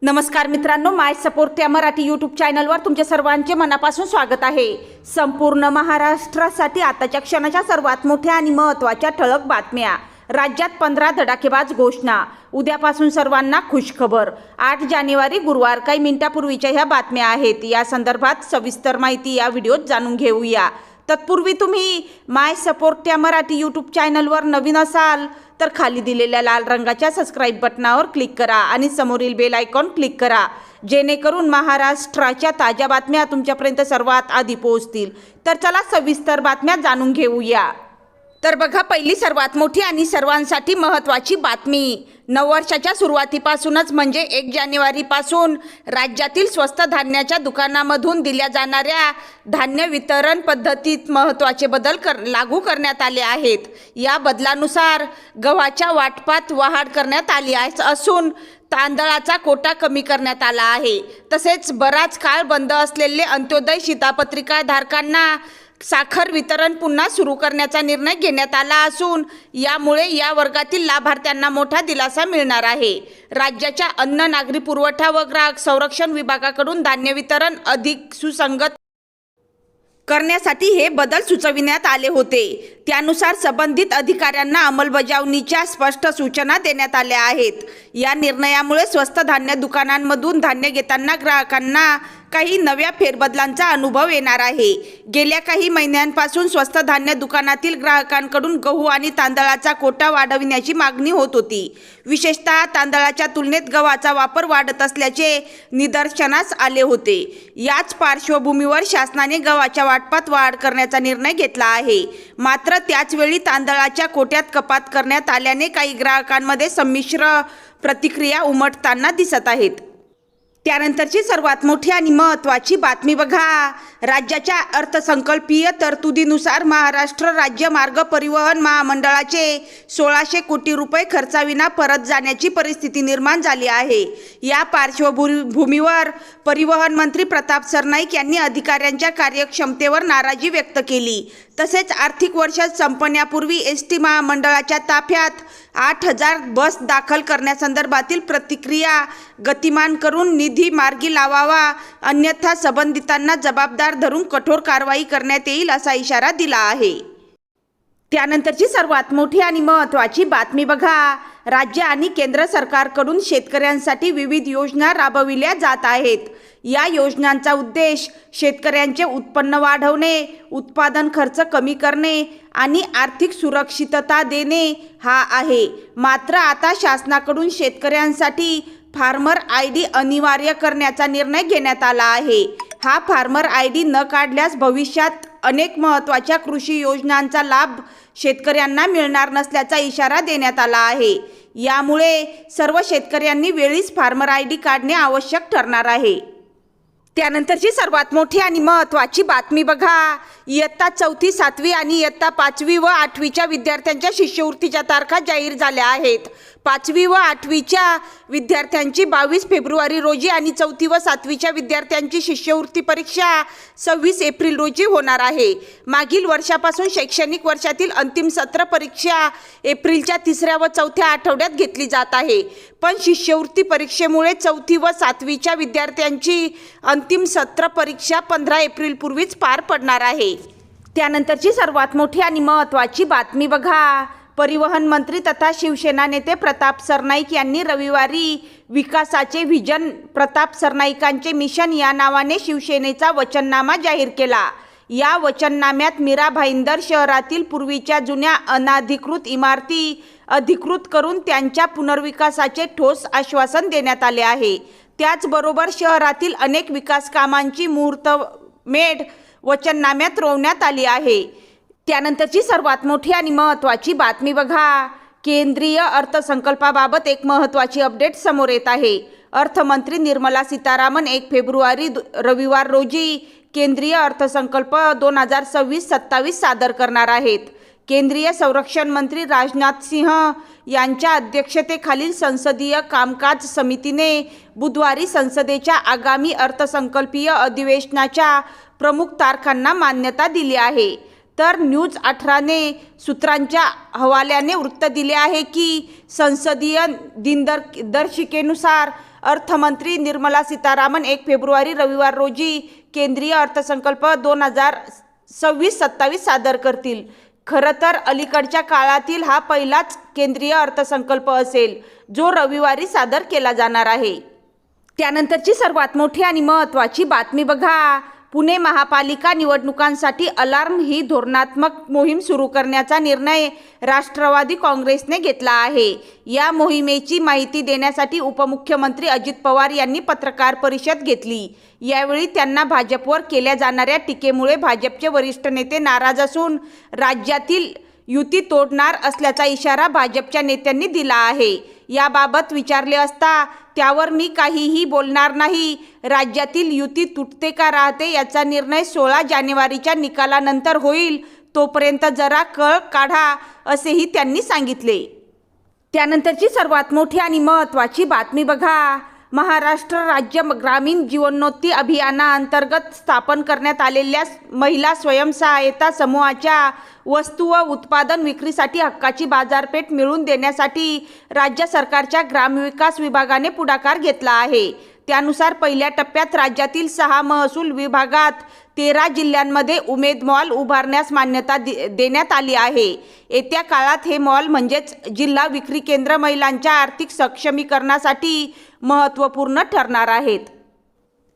नमस्कार मित्रांनो, माय सपोर्ट या मराठी यूट्यूब चॅनलवर तुमच्या सर्वांचे मनापासून स्वागत आहे। संपूर्ण महाराष्ट्रासाठी आताच्या क्षणाच्या सर्वात मोठ्या आणि महत्त्वाच्या ठळक बातम्या। राज्यात 15 धडाकेबाज घोषणा। उद्यापासून सर्वांना खुशखबर। 8 जानेवारी गुरुवार काही मिनिटांपूर्वीच्या ह्या बातम्या आहेत। या संदर्भात सविस्तर माहिती या व्हिडिओत जाणून घेऊया। तत्पूर्वी तुम्ही माय सपोर्ट या मराठी यूट्यूब चॅनलवर नवीन असाल तर खाली दिलेल्या लाल रंगाच्या सबस्क्राइब बटनावर क्लिक करा आणि समोरील बेल आयकॉन क्लिक करा, जेणेकरून महाराष्ट्राच्या ताज्या बातम्या तुमच्यापर्यंत सर्वात आधी पोहोचतील। तर चला सविस्तर बातम्या जाणून घेऊया। तर बघा, पहिली सर्वात मोठी आणि सर्वांसाठी महत्त्वाची बातमी। नववर्षाच्या सुरुवातीपासूनच म्हणजे 1 जानेवारीपासून राज्यातील स्वस्त धान्याच्या दुकानांमधून दिल्या जाणाऱ्या धान्य वितरण पद्धतीत महत्त्वाचे बदल लागू करण्यात आले आहेत। या बदलानुसार गव्हाच्या वाटपात वाढ करण्यात आली असून तांदळाचा कोटा कमी करण्यात आला आहे। तसेच बराच काळ बंद असलेले अंत्योदय शिधापत्रिका धारकांना साखर वितरण पुन्हा सुरू करण्याचा निर्णय घेण्यात आला असून यामुळे या वर्गातील लाभार्थ्यांना मोठा दिलासा मिळणार आहे। राज्याच्या अन्न, नागरी पुरवठा व ग्राहक संरक्षण विभागाकडून धान्य वितरण अधिक सुसंगत करण्यासाठी हे बदल सुचविण्यात आले होते। त्यानुसार संबंधित अधिकाऱ्यांना अंमलबजावणीच्या स्पष्ट सूचना देण्यात आल्या आहेत। या निर्णयामुळे स्वस्त धान्य दुकानांमधून धान्य घेताना ग्राहकांना काही नव्या फेरबदलांचा अनुभव येणार आहे। गेल्या काही महिन्यांपासून स्वस्त धान्य दुकानातील ग्राहकांकडून गहू आणि तांदळाचा कोटा वाढविण्याची मागणी होत होती। विशेषतः तांदळाच्या तुलनेत गव्हाचा वापर वाढत असल्याचे निदर्शनास आले होते। याच पार्श्वभूमीवर शासनाने गव्हाच्या वाटपात वाढ करण्याचा निर्णय घेतला आहे। मात्र त्याचवेळी तांदळाच्या कोट्यात कपात करण्यात आल्याने काही ग्राहकांमध्ये संमिश्र प्रतिक्रिया उमटताना दिसत आहेत। त्यानंतरची सर्वात मोठी आणि महत्त्वाची बातमी बघा। राज्याच्या अर्थसंकल्पीय तरतुदीनुसार महाराष्ट्र राज्य मार्ग परिवहन महामंडळाचे 1600 कोटी रुपये खर्चाविना परत जाण्याची परिस्थिती निर्माण झाली आहे। या पार्श्वभूमीवर परिवहन मंत्री प्रताप सरनाईक यांनी अधिकाऱ्यांच्या कार्यक्षमतेवर नाराजी व्यक्त केली। तसेच आर्थिक वर्ष संपण्यापूर्वी एसटी महामंडळाच्या ताफ्यात 8000 बस दाखल करण्यासंदर्भातील प्रक्रिया गतिमान करून निधी मार्गी लावावा, अन्यथा संबंधितांना जबाबदार धरून कठोर कारवाई करण्यात येईल असा इशारा दिला आहे। त्यानंतरची सर्वात मोठी आणि महत्त्वाची बातमी बघा। राज्य आणि केंद्र सरकारकडून शेतकऱ्यांसाठी विविध योजना राबविल्या जात आहेत। या योजनांचा उद्देश शेतकऱ्यांचे उत्पन्न वाढवणे, उत्पादन खर्च कमी करणे आणि आर्थिक सुरक्षितता देणे हा आहे। मात्र आता शासनाकडून शेतकऱ्यांसाठी फार्मर आयडी अनिवार्य करण्याचा निर्णय घेण्यात आला आहे। हा फार्मर आयडी न काढल्यास भविष्यात अनेक महत्त्वाच्या कृषी योजनांचा लाभ शेतकऱ्यांना मिळणार नसल्याचा इशारा देण्यात आला आहे। यामुळे सर्व शेतकऱ्यांनी वेळीच फार्मर आयडी काढणे आवश्यक ठरणार आहे। त्यानंतरची सर्वात मोठी आणि महत्त्वाची बातमी बघा। इयत्ता 4थी, 7वी आणि इयत्ता 5वी व 8वीच्या विद्यार्थ्यांच्या शिष्यवृत्तीच्या तारखा जाहीर झाल्या आहेत। 5वी व 8वीच्या विद्यार्थ्यांची 22 फेब्रुवारी रोजी आणि 4थी व 7वीच्या विद्यार्थ्यांची शिष्यवृत्ती परीक्षा 26 एप्रिल रोजी होणार आहे। मागील वर्षापासून शैक्षणिक वर्षातील अंतिम सत्र परीक्षा एप्रिलच्या 3ऱ्या व 4थ्या आठवड्यात घेतली जात आहे। पण शिष्यवृत्ती परीक्षेमुळे 4थी व 7वीच्या विद्यार्थ्यांची अंतिम सत्र परीक्षा 15 एप्रिल पूर्वीच पार पडणार आहे। त्यानंतरची सर्वात मोठी आणि महत्त्वाची बातमी बघा। परिवहन मंत्री तथा शिवसेना नेते प्रताप सरनाईक यांनी रविवारी विकासाचे व्हिजन प्रताप सरनाईकांचे मिशन या नावाने शिवसेनेचा वचननामा जाहीर केला। या वचननाम्यात मीरा भाईंदर शहरातील पूर्वीच्या जुन्या अनधिकृत इमारती अधिकृत करून त्यांच्या पुनर्विकासाचे ठोस आश्वासन देण्यात आले आहे। त्याचबरोबर शहरातील अनेक विकास कामांची मुहूर्तमेढ वचननाम्यात रोवण्यात आली आहे। त्यानंतरची सर्वात मोठी आणि महत्त्वाची बातमी बघा। केंद्रीय अर्थसंकल्पाबाबत एक महत्त्वाची अपडेट समोर येत आहे। अर्थमंत्री निर्मला सीतारामन 1 फेब्रुवारी रविवार रोजी केंद्रीय अर्थसंकल्प 2026-27 सादर करणार आहेत। केंद्रीय संरक्षण मंत्री राजनाथ सिंह यांच्या अध्यक्षतेखालील संसदीय कामकाज समितीने बुधवारी संसदेच्या आगामी अर्थसंकल्पीय अधिवेशनाच्या प्रमुख तारखांना मान्यता दिली आहे। तर न्यूज 18ने सूत्रांच्या हवाल्याने वृत्त दिले आहे की संसदीय दिनदर्शिकेनुसार अर्थमंत्री निर्मला सीतारामन 1 फेब्रुवारी रविवार रोजी केंद्रीय अर्थसंकल्प 2026-27 सादर करतील। खरं तर अलीकडच्या काळातील हा पहिलाच केंद्रीय अर्थसंकल्प असेल जो रविवारी सादर केला जाणार आहे। त्यानंतरची सर्वात मोठी आणि महत्त्वाची बातमी बघा। पुणे महापालिका निवडणुकांसाठी अलार्म ही धोरणात्मक मोहीम सुरू करण्याचा निर्णय राष्ट्रवादी काँग्रेसने घेतला आहे। या मोहिमेची माहिती देण्यासाठी उपमुख्यमंत्री अजित पवार यांनी पत्रकार परिषद घेतली। यावेळी त्यांना भाजपवर केल्या जाणाऱ्या टीकेमुळे भाजपचे वरिष्ठ नेते नाराज असून राज्यातील युती तोडणार असल्याचा इशारा भाजपच्या नेत्यांनी दिला आहे। याबाबत विचारले असता त्यावर मी काहीही बोलणार नाही, राज्यातील युती तुटते का राहते याचा निर्णय 16 जानेवारीच्या निकालानंतर होईल, तोपर्यंत जरा कळ काढा असेही त्यांनी सांगितले। त्यानंतरची सर्वात मोठी आणि महत्त्वाची बातमी बघा। महाराष्ट्र राज्य ग्रामीण जीवनोन्नती अभियानाअंतर्गत स्थापन करण्यात आलेल्या महिला स्वयंसहायता समूहाच्या वस्तू व उत्पादन विक्रीसाठी हक्काची बाजारपेठ मिळवून देण्यासाठी राज्य सरकारच्या ग्रामविकास विभागाने पुढाकार घेतला आहे। त्यानुसार पहिल्या टप्प्यात राज्यातील 6 महसूल विभागात 13 जिल्ह्यांमध्ये उमेद मॉल उभारण्यास मान्यता देण्यात आली आहे। येत्या काळात हे मॉल म्हणजेच जिल्हा विक्री केंद्र महिलांच्या आर्थिक सक्षमीकरणासाठी महत्त्वपूर्ण ठरणार आहेत।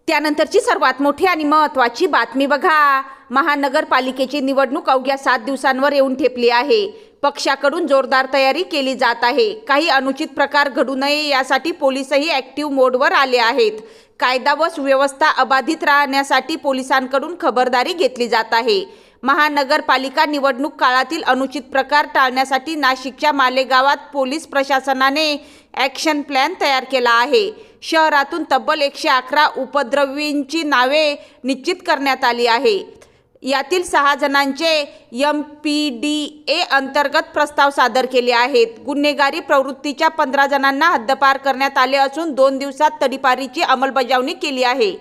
त्यानंतरची सर्वात मोठी आणि महत्त्वाची बातमी बघा। महानगरपालिकेची निवडणूक अवघ्या 7 दिवसांवर येऊन ठेपली आहे। पक्षाकडून जोरदार तयारी केली जात आहे। काही अनुचित प्रकार घडू नये यासाठी पोलीसही ॲक्टिव्ह मोडवर आले आहेत। कायदा व सुव्यवस्था अबाधित राहण्यासाठी पोलिसांकडून खबरदारी घेतली जात आहे। महानगरपालिका निवडणूक काळातील अनुचित प्रकार टाळण्यासाठी नाशिकच्या मालेगावात पोलीस प्रशासनाने ॲक्शन प्लॅन तयार केला आहे। शहरातून तब्बल 111 उपद्रवींची नावे निश्चित करण्यात आली आहे। यातील 6 जणांचे MPDA अंतर्गत प्रस्ताव सादर केले आहेत। गुन्हेगारी प्रवृत्तीच्या 15 जणांना हद्दपार करण्यात आले असून 2 दिवसात तडीपारीची अंमलबजावणी केली आहे।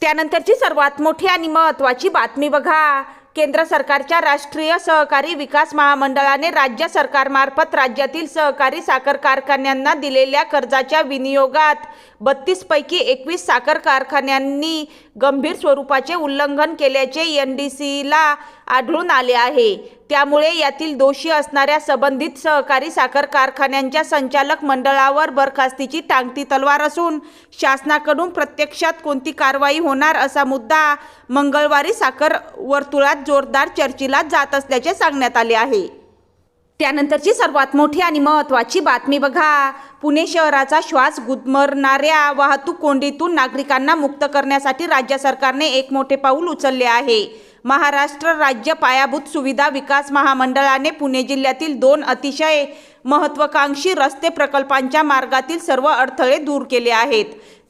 त्यानंतरची सर्वात मोठी आणि महत्त्वाची बातमी बघा। केंद्र सरकारच्या राष्ट्रीय सहकारी विकास महामंडळाने राज्य सरकारमार्फत राज्यातील सहकारी साखर कारखान्यांना दिलेल्या कर्जाच्या विनियोगात 32 पैकी 21 साखर कारखान्यांनी गंभीर स्वरूपाचे उल्लंघन केल्याचे NDCला आढळून आले आहे। त्यामुळे यातील दोषी असणाऱ्या संबंधित सहकारी साखर कारखान्यांच्या संचालक मंडळावर बरखास्तीची टांगती तलवार असून शासनाकडून प्रत्यक्षात कोणती कारवाई होणार असा मुद्दा मंगळवारी साखर वर्तुळात जोरदार चर्चेला जात असल्याचे सांगण्यात आले आहे। त्यानंतरची सर्वात मोठी आणि महत्त्वाची बातमी बघा। पुणे शहराचा श्वास गुदमरणाऱ्या वाहतूक कोंडीतून नागरिकांना मुक्त करण्यासाठी राज्य सरकारने एक मोठे पाऊल उचलले आहे। महाराष्ट्र राज्य पायाभूत सुविधा विकास महामंडळाने पुणे जिल्ह्यातील 2 अतिशय महत्त्वाकांक्षी रस्ते प्रकल्पांच्या मार्गातील सर्व अडथळे दूर केले आहेत।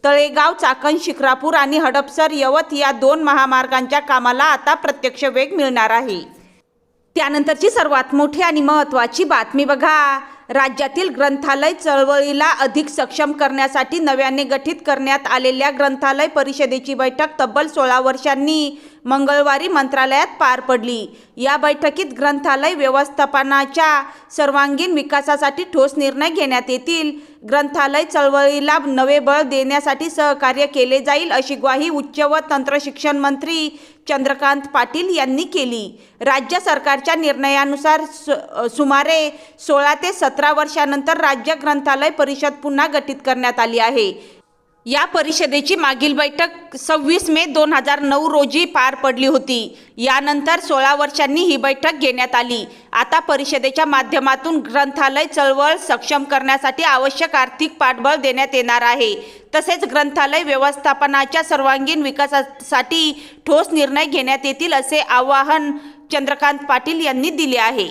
तळेगाव, चाकण, शिक्रापूर आणि हडपसर यवत या 2 महामार्गांच्या कामाला आता प्रत्यक्ष वेग मिळणार आहे। त्यानंतरची सर्वात मोठी आणि महत्त्वाची बातमी बघा। राज्यातील ग्रंथालय चळवळीला अधिक सक्षम करण्यासाठी नव्याने गठीत करण्यात आलेल्या ग्रंथालय परिषदेची बैठक तब्बल 16 वर्षांनी मंगळवारी मंत्रालयात पार पडली। या बैठकीत ग्रंथालय व्यवस्थापनाच्या सर्वांगीण विकासासाठी ठोस निर्णय घेण्यात येतील। ग्रंथालय चळवळीला नवे बळ देण्यासाठी सहकार्य केले जाईल अशी ग्वाही उच्च व तंत्रशिक्षण मंत्री चंद्रकांत पाटील यांनी केली। राज्य सरकारच्या निर्णयानुसार सुमारे 16 ते 17 वर्षांनंतर राज्य ग्रंथालय परिषद पुन्हा गठीत करण्यात आली आहे। या परिषदेची मागील बैठक 26 मे 2009 रोजी पार पडली होती। यानंतर 16 वर्षांनी ही बैठक घेण्यात आली। आता परिषदेच्या माध्यमातून ग्रंथालय चळवळ सक्षम करण्यासाठी आवश्यक आर्थिक पाठबळ देण्यात येणार आहे। तसेच ग्रंथालय व्यवस्थापनाच्या सर्वांगीण विकासासाठी ठोस निर्णय घेण्यात येतील असे आवाहन चंद्रकांत पाटील यांनी दिले आहे।